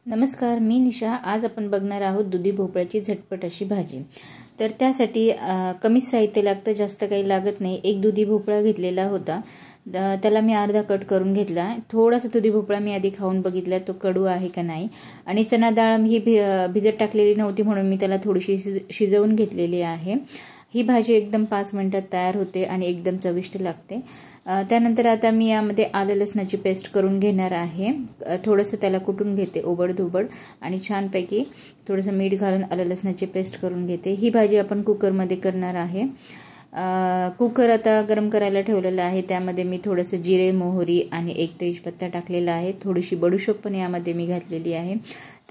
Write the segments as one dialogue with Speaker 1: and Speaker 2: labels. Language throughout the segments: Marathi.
Speaker 1: नमस्कार, मी निशा। आज आपण बघणार आहोत दुधी भोपळ्याची झटपट अशी भाजी। तर त्यासाठी कमीच साहित्य लागतं, जास्त काही लागत नाही। एक दुधी भोपळा घेतलेला होता, त्याला मी अर्धा कट करून घेतला। थोडासा दुधी भोपळा मी आधी खाऊन बघितला तो कडू आहे का नाही। आणि चणा डाळ ही भिजत टाकलेली नव्हती म्हणून मी त्याला थोडीशी शिजवून घेतलेली आहे। ही भाजी एकदम 5 मिनिटात तयार होते आणि एकदम चविष्ट लागते। त्यानंतर आता मी यामध्ये आलं लसणाची पेस्ट करून घेणार आहे। थोडंसं त्याला कुटून घेते ओबड-धोबड आणि छानपैकी थोडंसं मीठ घालून आलं लसणाची पेस्ट करून घेते। ही भाजी आपण कुकरमध्ये करणार आहे। कुकर आता गरम करायला ठेवलेला आहे। त्यामध्ये मी थोडंसं जिरे, मोहरी आणि एक तेजपत्ता टाकलेला आहे। थोडीशी बडीशेप पण यामध्ये मी घातलेली आहे।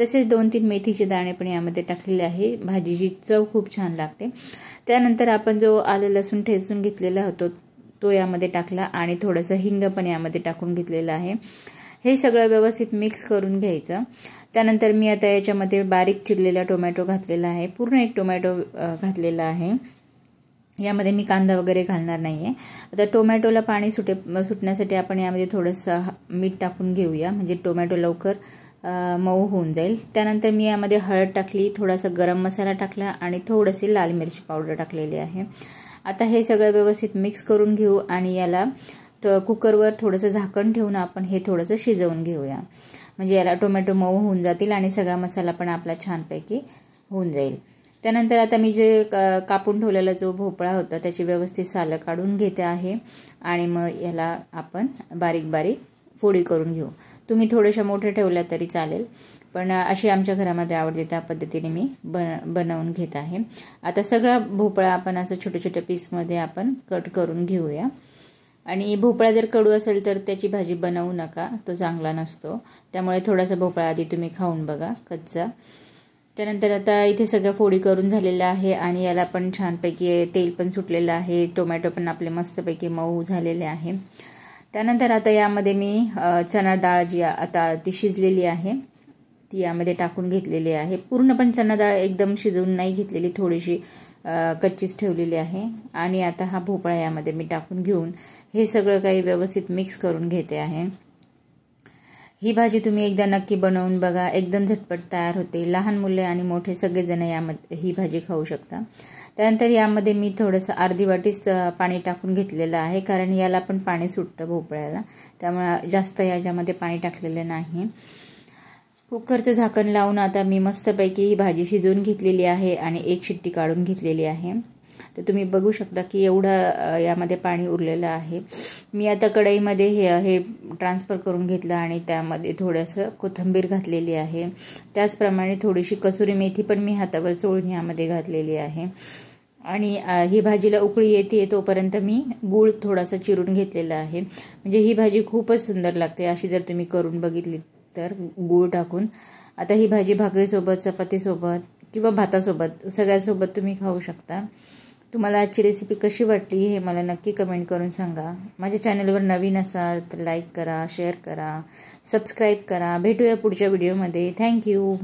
Speaker 1: तसेच 2-3 मेथीचे दाणे पण यामध्ये टाकलेले आहे। भाजीची चव खूप छान लागते। त्यानंतर आपण जो आलं लसूण ठेचून घेतलेला होता तो यामध्ये टाकला आणि थोडंसं हिंग पण यामध्ये टाकून घेतलेलं आहे। हे सगळं व्यवस्थित मिक्स करून घ्यायचं। त्यानंतर मी आता याच्यामध्ये बारीक चिरलेला टोमॅटो घातलेला आहे। पूर्ण एक टोमॅटो घातलेला आहे। यामध्ये मी कांदा वगैरे घालणार नाहीये। आता टोमॅटोला पाणी सुटण्यासाठी आपण यामध्ये थोडंसं मीठ टाकून घेऊया, म्हणजे टोमॅटो लवकर मऊ होऊन जाईल। त्यानंतर मी यामध्ये हळद टाकली, थोडासा गरम मसाला टाकला आणि थोडीशी लाल मिरची पावडर टाकलेली आहे। आता हे सगळं व्यवस्थित मिक्स करून घेऊ आणि याला कुकरवर थोडंसं झाकण ठेवून आपण हे थोडंसं शिजवून घेऊया, म्हणजे याला टोमॅटो मऊ होऊन जातील आणि सगळा मसाला पण आपला छानपैकी होऊन जाईल। त्यानंतर आता मी जे कापून ठेवलेला जो भोपळा होता त्याची व्यवस्थित सालं काढून घेते आहे आणि मग याला आपण बारीक बारीक फोडी करून घेऊ। तुम्ही थोड्याशा मोठ्या ठेवल्या तरी चालेल, पण अशी आमच्या घरामध्ये आवडते त्या पद्धतीने मी बनवून घेत आहे। आता सगळा भोपळा आपण असं छोट्या छोट्या पीसमध्ये आपण कट करून घेऊया। आणि भोपळा जर कडू असेल तर त्याची भाजी बनवू नका, तो चांगला नसतो। त्यामुळे थोडासा भोपळा आधी तुम्ही खाऊन बघा कच्चा। त्यानंतर आता इथे सगळ्या फोडी करून झालेल्या आहे आणि याला पण छानपैकी तेल पण सुटलेलं आहे। टोमॅटो पण आपले मस्तपैकी मऊ झालेले आहे। त्यानंतर आता यामध्ये मी चणा डाळ जी आता ती शिजलेली आहे ती यामध्ये टाकून घेतलेली आहे। पूर्ण पण चणा डाळ एकदम शिजवून नाही घेतलेली, थोडीशी कच्चीच ठेवलेली आहे। आणि आता हा भोपळा यामध्ये मी टाकून घेऊन हे सगळं काही व्यवस्थित मिक्स करून घेते आहे। ही भाजी तुम्ही एकदा नक्की बनवून बघा, एकदम झटपट तयार होते। लहान मुले आणि मोठे सगळेजण यामध्ये ही भाजी खाऊ शकता। त्यानंतर यामध्ये मी थोडंसं अर्धी वाटीच पाणी टाकून घेतलेलं आहे, कारण याला पण पाणी सुटतं भोपळ्याला, त्यामुळे जास्त याच्यामध्ये पाणी टाकलेलं नाही। कुकरचं झाकण लावून आता मी मस्तपैकी ही भाजी शिजवून घेतलेली आहे आणि एक शिट्टी काढून घेतलेली आहे। तर तुम्ही बघू शकता की एवढं यामध्ये पाणी उरलेलं आहे। मी आता कढईमध्ये हे ट्रान्सफर करून घेतलं आणि त्यामध्ये थोडंसं कोथिंबीर घातलेली आहे। त्याचप्रमाणे थोडीशी कसुरी मेथी पण मी हातावर चोळून यामध्ये घातलेली आहे। आणि ही भाजीला उकळी येते तोपर्यंत मी गूळ थोडासा चिरून घेतलेला आहे, म्हणजे ही भाजी खूपच सुंदर लागते अशी जर तुम्ही करून बघितली तर गूळ टाकून। आता ही भाजी भाकरीसोबत, चपातीसोबत किंवा भातासोबत सगळ्यासोबत तुम्ही खाऊ शकता। तुम्हाला आजची रेसिपी कशी वाटली हे मला नक्की कमेंट करून सांगा। माझ्या चॅनलवर नवीन असाल तर लाईक करा, शेअर करा, सबस्क्राईब करा। भेटूया पुढच्या व्हिडिओमध्ये। थँक्यू।